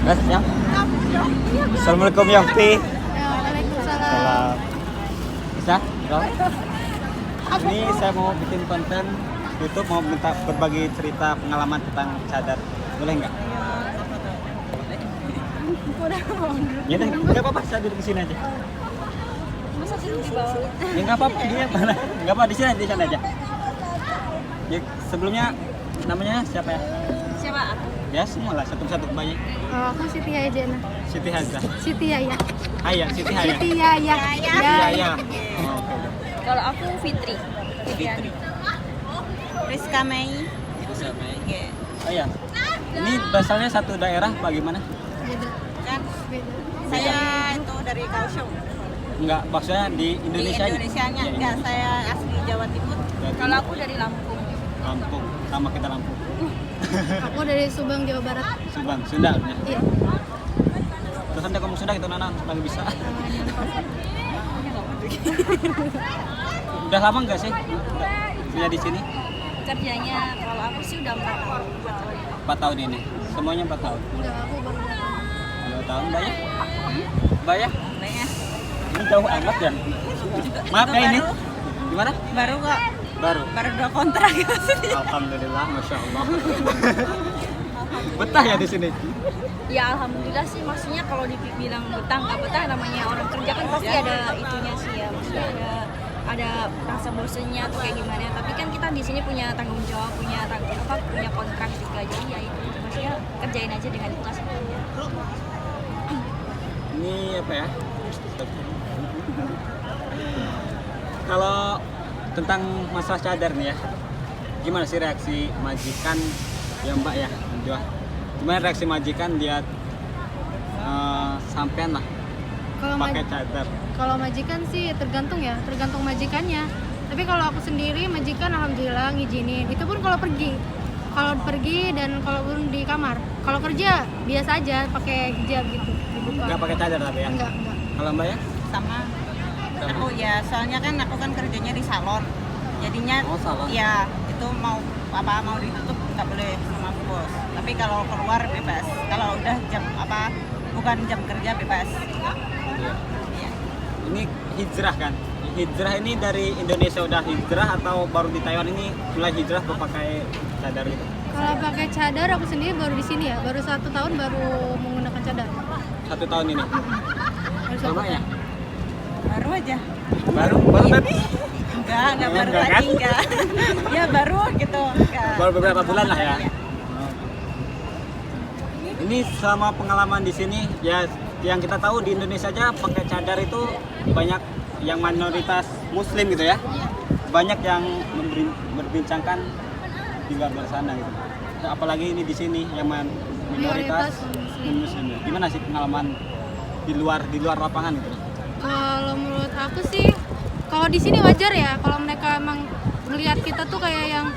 Mas, ya. Assalamualaikum Yofti. Waalaikumsalam. Salam. Bisa? Bro? Ini saya mau bikin konten YouTube, mau minta berbagi cerita pengalaman tentang cadar. Boleh nggak? Ya deh, nggak apa-apa, saya duduk di sini aja. Masa sih di bawah? Ya nggak apa-apa, dia mana? Nggak apa, di sana aja. Ya, sebelumnya namanya siapa ya? Siapa? Ya semua lah, satu-satu banyak. Oh, aku Siti Yaya Jena. Siti Haza. Siti Yaya. Haya, Siti Haya. Siti Yaya. Siti Haya. Oh, oke. Kalau aku Fitri. Fitri. Rizka Mei. Iya. Oh iya. Ini basalnya satu daerah apa gimana? Beda. Kan Beda. saya itu dari Kaohsiung. Enggak, maksudnya di Indonesia. Di Indonesianya Iya, enggak, saya asli Jawa Timur. Jawa Kalau Timur. aku dari Lampung. Lampung, sama kita Lampung. Aku dari Subang, Jawa Barat. Subang, Sunda. Ya. Iya. Terus anda ngomong Sunda gitu, Nana, lagi bisa. Udah lama nggak sih kerja di sini? Kerjanya kalau aku sih udah 4 tahun. 4 tahun ini. Semuanya 4 tahun. Enggak, aku baru datang. 2 tahun banyak? Banyak? Banyak. Ini jauh amat ya. Maaf ya ini. Gimana? Baru kok. Baru. Baru 2 kontrak maksudnya. Alhamdulillah, masya Allah. Betah ya di sini. Ya alhamdulillah sih, maksudnya kalau dibilang betah nggak betah, namanya orang kerja kan pasti ada itunya sih ya, maksudnya ada rasa bosennya atau kayak gimana, tapi kan kita di sini punya tanggung jawab, punya kontrak juga, jadi ya itu maksudnya kerjain aja dengan ikhlas. Ini apa ya? Kalau tentang masalah cadar nih ya, gimana sih reaksi majikan ya Mbak ya? Gimana reaksi majikan lihat sampean lah Kalau pakai cadar? kalau majikan sih tergantung ya, tergantung majikannya. Tapi kalau aku sendiri majikan alhamdulillah ngizinin. Itu pun kalau pergi. Kalau pergi dan kalaupun di kamar. Kalau kerja biasa aja pakai hijab gitu, dibuka. Nggak pakai cadar tapi ya? Enggak. Kalau Mbak ya? Sama. Sama. Aku ya, soalnya kan aku kan kerjanya di salon, jadinya Oh, salon. ya itu mau ditutup nggak boleh sama bos, tapi kalau keluar bebas, kalau udah jam bukan jam kerja bebas. Iya. Iya. Ini hijrah kan? Hijrah ini dari Indonesia udah hijrah atau baru di Taiwan ini mulai hijrah pakai cadar gitu? Kalau pakai cadar aku sendiri baru di sini ya, baru 1 tahun baru menggunakan cadar. 1 tahun ini? Baru 1 Lama ya? Baru aja. Baru baby? Enggak baru Enggak, lagi kan? enggak. Ya baru gitu. Enggak. Baru beberapa bulan lah ya. Iya. Ini selama pengalaman di sini ya, yang kita tahu di Indonesia aja pakai cadar itu banyak yang minoritas Muslim gitu ya. Banyak yang berbincangkan di luar sana gitu. Apalagi ini di sini yang minoritas Muslim. Gimana sih pengalaman di luar lapangan gitu? Kalau menurut aku sih, kalau di sini wajar ya. Kalau mereka emang melihat kita tuh kayak yang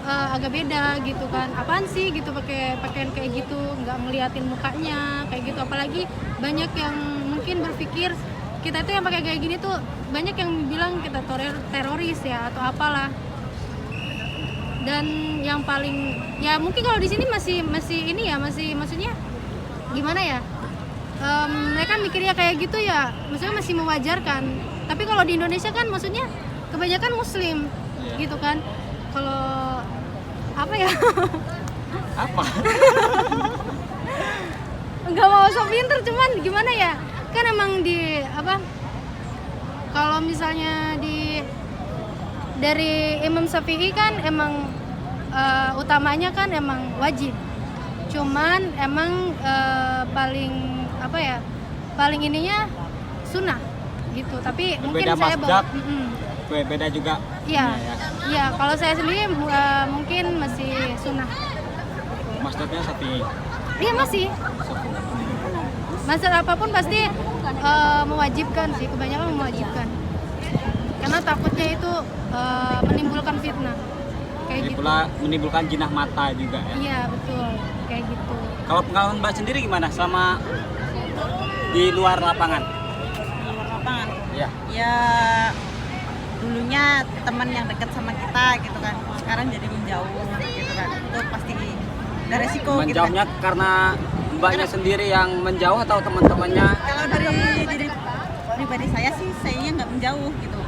agak beda gitu kan. Apaan sih gitu pakai pakaian kayak gitu, nggak ngeliatin mukanya kayak gitu. Apalagi banyak yang mungkin berpikir kita tuh yang pakai kayak gini tuh banyak yang bilang kita teroris ya atau apalah. Dan yang paling ya mungkin kalau di sini masih ini ya, masih maksudnya gimana ya? Mereka mikirnya kayak gitu ya, maksudnya masih mewajarkan. Tapi kalau di Indonesia kan maksudnya kebanyakan Muslim, gitu kan. Kalau apa ya? Apa? Nggak mau sok pinter, cuman gimana ya? Kan emang di apa? Kalau misalnya dari Imam Syafi'i kan emang utamanya kan emang wajib. Cuman emang paling apa ya, paling ininya sunnah gitu, tapi mungkin Beda saya mazhab. bawa Beda juga. iya iya kalau saya sendiri mungkin masih sunnah. Maksudnya Sapi. Iya masih mazhab apapun pasti mewajibkan sih, kebanyakan mewajibkan karena takutnya itu menimbulkan fitnah kayak Jadi gitu. pula menimbulkan jinah mata juga ya. Iya betul kayak gitu. Kalau pengalaman Mbak sendiri gimana sama di luar lapangan? Luar lapangan. Iya. Ya dulunya teman yang dekat sama kita gitu kan, sekarang jadi menjauh gitu kan, itu pasti ada resiko gitu kan. Menjauhnya karena mbaknya sendiri yang menjauh atau teman-temannya? Kalau dari diri pribadi saya sih, sayanya nggak menjauh gitu.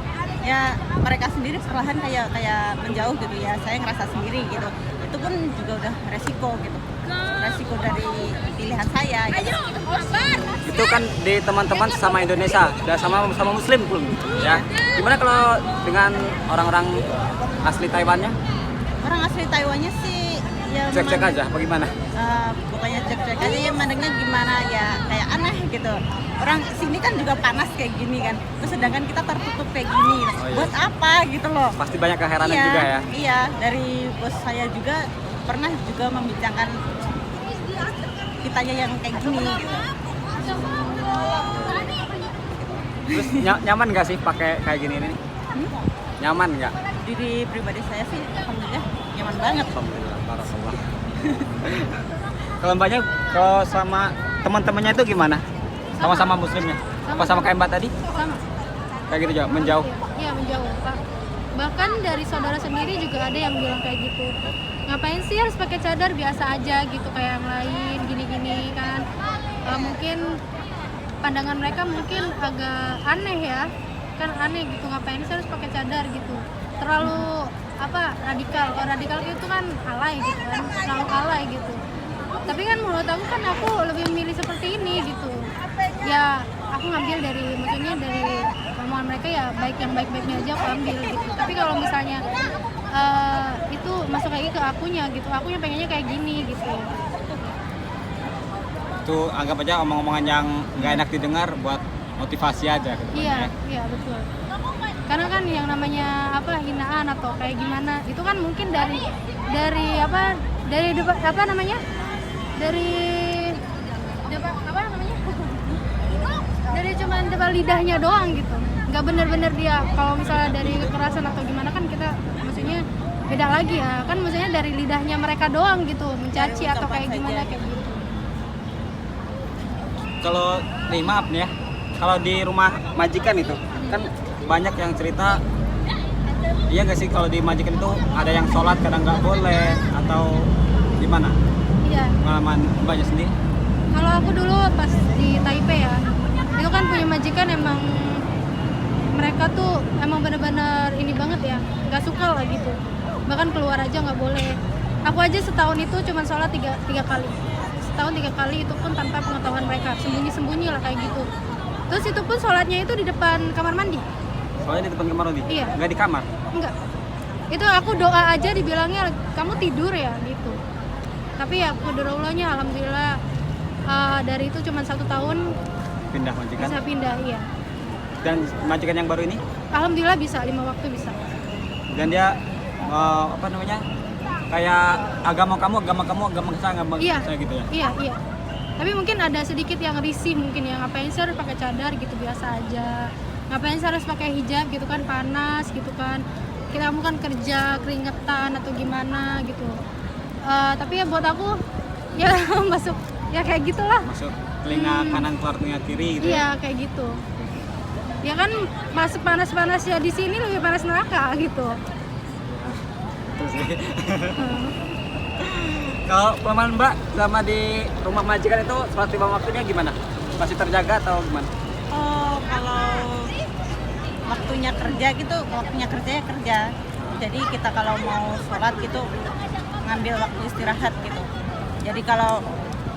Ya mereka sendiri perlahan kayak menjauh gitu ya. Saya ngerasa sendiri gitu. Itu pun juga udah resiko gitu. Resiko dari pilihan saya. Gitu. Itu kan di teman-teman sama Indonesia, udah sama Muslim belum? Ya. Gimana kalau dengan orang-orang asli Taiwannya? Orang asli Taiwannya sih ya Cek-cek memang, aja, apa gimana? bukannya cek-cek aja ya, mandangnya gimana ya, kayak aneh gitu. Orang sini kan juga panas kayak gini kan, terus sedangkan kita tertutup kayak gini. iya. Buat apa gitu loh? Pasti banyak keheranan Iya, juga ya. Iya, dari bos saya juga pernah juga membincangkan kitanya yang kayak gini gitu. Terus nyaman nggak sih pakai kayak gini ini? Nyaman nggak? Diri pribadi saya sih alhamdulillah nyaman banget. Alhamdulillah, barakallah. Kalau mbaknya, kalau sama teman-temannya itu gimana? Sama-sama muslimnya? Apa sama kayak mbak tadi? Sama. Kayak gitu juga, menjauh? Iya menjauh Pak. Bahkan dari saudara sendiri juga ada yang bilang kayak gitu. Ngapain sih harus pakai cadar, biasa aja gitu kayak yang lain gini-gini kan. Mungkin pandangan mereka mungkin agak aneh ya. Kan aneh gitu, ngapain sih harus pakai cadar gitu. Terlalu radikal. Kalau radikal itu kan alay gitu kan. Terlalu alay gitu. Tapi kan menurut aku kan aku lebih memilih seperti ini gitu. Ya aku ngambil maksudnya dari omongan mereka ya, baik yang baik-baiknya aja aku ambil gitu. Tapi kalau misalnya itu masuk lagi ke akunya gitu, akunya pengennya kayak gini gitu. Itu anggap aja omong-omongan yang nggak enak didengar buat motivasi aja gitu. Iya, iya betul. Karena kan yang namanya hinaan atau kayak gimana itu kan mungkin dari dari cuman depan lidahnya doang gitu, nggak bener-bener dia. Kalau misalnya dari kekerasan atau gimana kan kita maksudnya beda lagi ya, kan maksudnya dari lidahnya mereka doang gitu, mencaci atau kayak gimana kayak gitu. Kalau nih maaf nih ya, kalau di rumah majikan itu kan banyak yang cerita, iya nggak sih kalau di majikan itu ada yang sholat kadang nggak boleh atau gimana? Iya. Pengalaman mbaknya sendiri? Kalau aku dulu pas di Taipei ya, itu kan punya majikan emang mereka tuh emang bener-bener ini banget ya, nggak suka lah gitu. Bahkan keluar aja nggak boleh. Aku aja setahun itu cuma sholat tiga kali. Setahun 3 kali, itu pun tanpa pengetahuan mereka, sembunyi-sembunyi lah kayak gitu. Terus itu pun sholatnya itu di depan kamar mandi. Soalnya di depan kamar mandi? Iya. Nggak di kamar? Enggak. Itu aku doa aja dibilangnya kamu tidur ya gitu. Tapi ya qadarullah-nya alhamdulillah dari itu cuma 1 tahun Pindah majikan? bisa pindah, iya. Dan majikan yang baru ini? Alhamdulillah bisa 5 waktu bisa. Dan dia kayak agama saya Iya. gitu ya? Iya. Tapi mungkin ada sedikit yang risih mungkin ya, ngapain sih harus pakai cadar gitu, biasa aja. Ngapain sih harus pakai hijab gitu kan, panas gitu kan. Kita kan kerja keringetan atau gimana gitu. Tapi ya buat aku ya masuk ya kayak gitulah. Masuk telinga kanan keluar telinga kiri gitu. Iya, kayak gitu. Ya kan masuk panas-panas ya di sini lebih panas neraka gitu. Terus sih. Kalau pengalaman mbak sama di rumah majikan itu sholat 5 waktunya gimana? Masih terjaga atau gimana? Oh, kalau waktunya kerja gitu, waktunya kerja ya kerja. Jadi kita kalau mau sholat gitu ngambil waktu istirahat gitu. Jadi kalau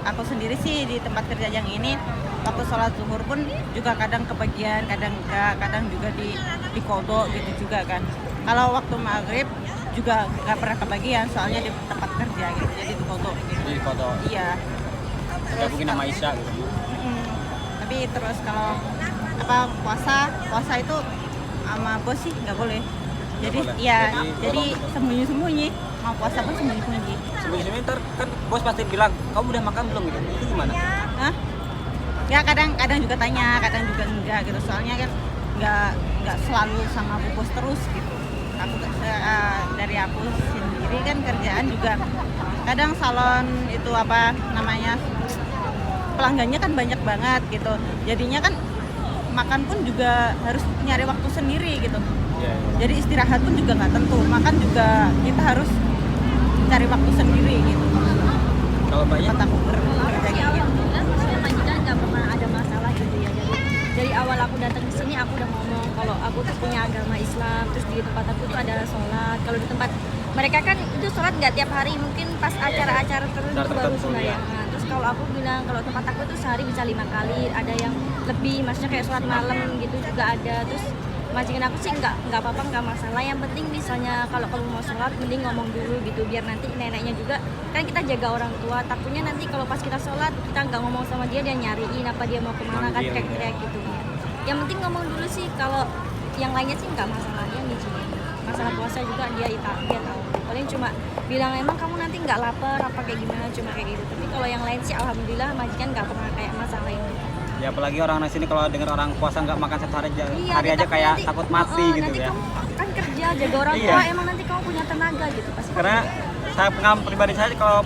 aku sendiri sih di tempat kerja yang ini, waktu sholat zuhur pun juga kadang kebagian, kadang enggak, kadang juga di kodok gitu juga kan. Kalau waktu maghrib juga nggak pernah kebagian, soalnya di tempat kerja gitu, jadi di kodok gitu. Di foto Iya. gabungin sama Isya gitu. Tapi terus kalau puasa itu sama bos sih nggak boleh. Jadi boleh. ya Jadi sembunyi-sembunyi, mau puasa pun sembunyi-sembunyi. Sebelum ntar kan bos pasti bilang, kamu udah makan belum gitu? Itu gimana? Hah? Ya kadang juga tanya, kadang juga enggak gitu. Soalnya kan nggak selalu sama bu bos terus gitu. Dari aku sendiri kan kerjaan juga kadang salon itu pelanggannya kan banyak banget gitu, jadinya kan makan pun juga harus nyari waktu sendiri gitu. Jadi istirahat pun juga nggak tentu, makan juga kita harus cari waktu sendiri gitu. Kalau mbaknya? Tempat aku bekerja gitu. aku datang ke sini aku udah ngomong kalau aku tuh punya agama Islam, terus di tempat aku tuh ada sholat. Kalau di tempat mereka kan itu sholat nggak tiap hari, mungkin pas acara-acara tertentu baru sembahyang. Nah, terus kalau aku bilang kalau tempat aku tuh sehari bisa 5 kali, ada yang lebih, maksudnya kayak sholat malam gitu juga ada. Terus majikan aku sih nggak apa-apa, nggak masalah. Yang penting misalnya kalau kamu mau sholat mending ngomong dulu gitu, biar nanti neneknya juga kan kita jaga orang tua, takutnya nanti kalau pas kita sholat kita nggak ngomong sama dia nyariin apa dia mau kemana kan, teriak-teriak gitu. Yang penting ngomong dulu sih, kalau yang lainnya sih nggak masalah, dia ngizinin. Masalah puasa juga dia tahu, paling cuma bilang emang kamu nanti nggak lapar apa kayak gimana, cuma kayak gitu. Tapi kalau yang lain sih alhamdulillah majikan nggak pernah kayak masalah ini. Ya apalagi orang di sini kalau dengar orang puasa nggak makan satu hari aja, Iya, hari aja kayak nanti, takut mati gitu nanti ya. kamu kan kerja jaga orang Iya. tua, emang nanti kamu punya tenaga gitu pasti. Karena saya pengalaman pribadi saya kalau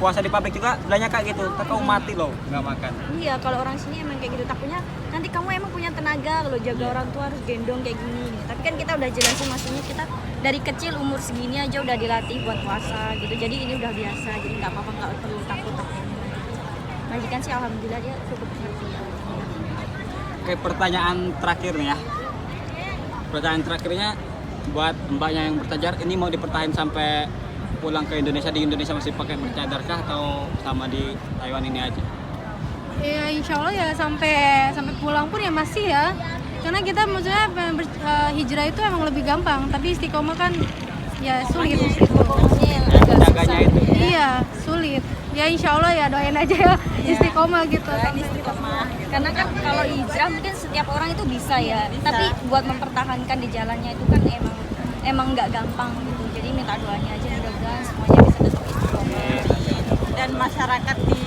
puasa di pabrik juga bilangnya kayak gitu, takut mati loh nggak makan. Iya, kalau orang sini emang kayak gitu, takutnya nanti kamu emang punya tenaga kalau jaga orang tua harus gendong kayak gini. Tapi kan kita udah jelasin, maksudnya kita dari kecil umur segini aja udah dilatih buat puasa gitu. Jadi ini udah biasa, jadi nggak apa-apa, nggak perlu takut. Majikan sih alhamdulillah dia cukup ngerti. Oke, pertanyaan terakhir nih ya. Pertanyaan terakhirnya buat mbaknya yang bercadar, ini mau dipertahankan sampai pulang ke Indonesia, di Indonesia masih pakai bercadar kah atau sama di Taiwan ini aja? Ya insya Allah ya sampai pulang pun ya masih ya, karena kita maksudnya hijrah itu emang lebih gampang, tapi istiqomah kan ya sulit gitu. Pokoknya yang Ya, agak menjaganya susah. itu. Iya sulit. Ya insya Allah ya doain aja ya istiqomah gitu. Karena kan kalau hijrah mungkin setiap orang itu bisa ya, tapi buat mempertahankan di jalannya itu kan emang nggak gampang gitu. Jadi minta doanya aja, mudah-mudahan semuanya bisa tetap istiqomah. Dan masyarakat di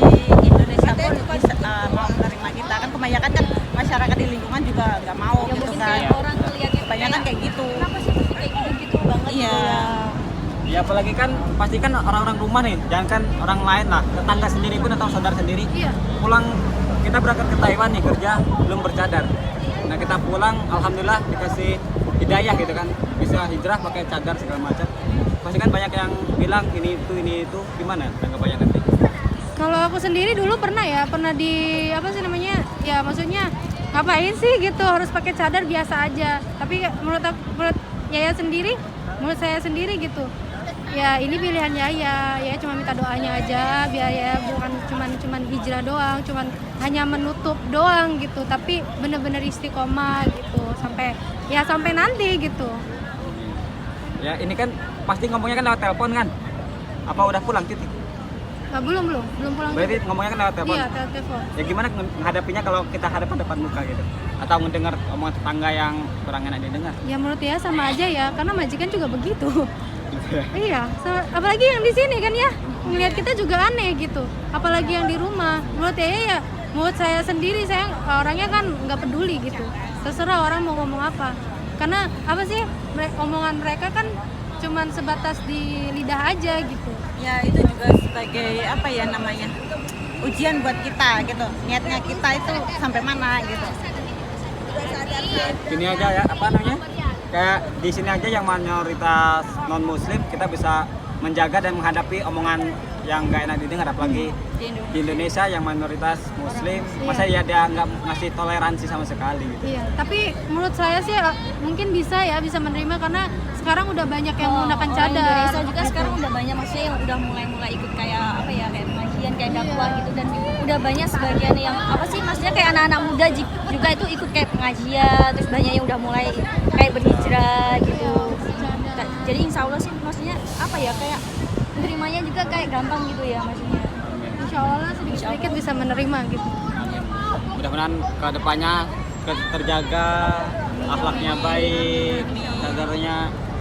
Indonesia pun bisa, mau menerima kita, kan kebanyakan kan masyarakat di lingkungan juga nggak mau Ya gitu mungkin kan. kayak orang ngeliatnya Kebanyakan kayak gitu. kenapa sih mesti kayak gitu banget Iya. gitu ya. Ya apalagi kan pasti kan orang-orang rumah nih, jangan kan orang lain lah, tetangga sendiri pun atau saudara sendiri. Iya. Pulang kita berangkat ke Taiwan nih kerja belum bercadar. Nah kita pulang alhamdulillah dikasih hidayah gitu kan, bisa hijrah pakai cadar segala macam. Pasti kan banyak yang bilang ini itu gimana tanggapannya nanti? Kalau aku sendiri dulu pernah di apa sih namanya, ya maksudnya ngapain sih gitu harus pakai cadar, biasa aja. Tapi menurut saya sendiri gitu, ya ini pilihan ya cuma minta doanya aja, biar ya bukan cuman hijrah doang, cuman hanya menutup doang gitu, tapi bener-bener istiqomah gitu sampai nanti gitu. Ya ini kan pasti ngomongnya kan lewat telepon kan? Apa udah pulang titik? Nah, belum pulang. Berarti ngomongnya kan lewat telepon? Iya, telepon. Ya gimana menghadapinya kalau kita hadapan depan muka gitu? Atau mendengar omongan tetangga yang kurang enak didengar? Ya menurut ya sama aja ya, karena majikan juga begitu. Iya, apalagi yang di sini kan ya, ngelihat kita juga aneh gitu. Apalagi yang di rumah. Menurut saya sendiri, saya orangnya kan nggak peduli gitu. Terserah orang mau ngomong apa. Karena apa sih, omongan mereka kan cuman sebatas di lidah aja gitu. Ya itu juga sebagai apa ya namanya, ujian buat kita gitu, niatnya kita itu sampai mana gitu. Gini aja ya, apa namanya? Kayak di sini aja yang mayoritas non muslim kita bisa menjaga dan menghadapi omongan yang nggak enak didengar, apalagi di Indonesia yang mayoritas muslim, masa ya dia nggak ngasih toleransi sama sekali gitu. Iya, tapi menurut saya sih mungkin bisa menerima, karena sekarang udah banyak yang menggunakan Orang cadar. Indonesia juga sekarang udah banyak, maksudnya yang udah mulai ikut kayak apa ya, kayak pengajian, kayak dakwah gitu, dan udah banyak sebagian yang apa sih, maksudnya kayak anak-anak muda juga itu ikut kayak pengajian, terus banyak yang udah mulai kayak berhijrah gitu. Jadi insya Allah sih maksudnya apa ya, kayak menerimanya juga kayak gampang gitu ya maksudnya. Insya Allah sedikit-sedikit bisa menerima gitu. Mudah-mudahan ke depannya terjaga, akhlaknya baik, cadarnya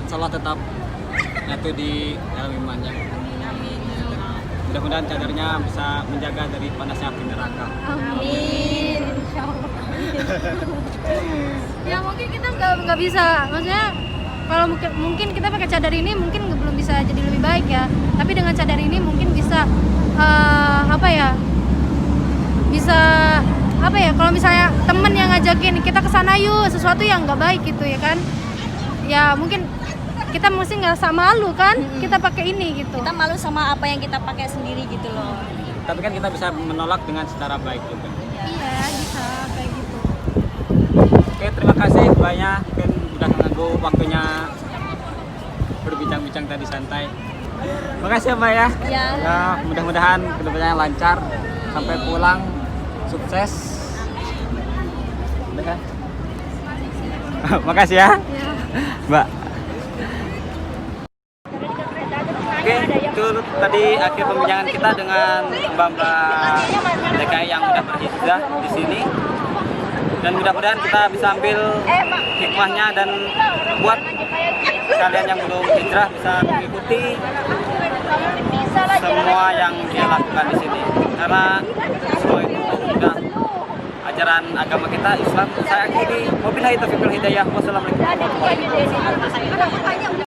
sholat tetap nyatu di dalam imannya. Mudah-mudahan cadarnya bisa menjaga dari panasnya api neraka. Amin. Insya Allah. Ya mungkin kita nggak bisa, maksudnya kalau mungkin kita pakai cadar ini mungkin belum bisa jadi lebih baik ya. Tapi dengan cadar ini mungkin bisa kalau misalnya temen yang ngajakin kita kesana yuk, sesuatu yang nggak baik gitu ya kan, ya mungkin kita mesti ngerasa malu kan, kita pakai ini gitu. Kita malu sama apa yang kita pakai sendiri gitu loh. Tapi kan kita bisa menolak dengan secara baik juga. Iya bisa kayak gitu. terima kasih banyak kan udah mengganggu waktunya berbincang-bincang tadi santai. Makasih ya Mbak ya. Ya. Ya, mudah-mudahan kedepannya lancar sampai pulang sukses. Udah kan? Makasih ya. Ya. Mbak. Oke, itu tadi akhir pembincangan kita dengan mbak-mbak DKI yang udah berhijrah di sini. Dan mudah-mudahan kita bisa ambil hikmahnya dan buat kalian yang belum hijrah bisa mengikuti semua yang dia lakukan di sini. Karena semua itu sudah ajaran agama kita Islam. Saya akhiri wabillahi taufiq wal hidayah. Wassalamualaikum warahmatullahi wabarakatuh.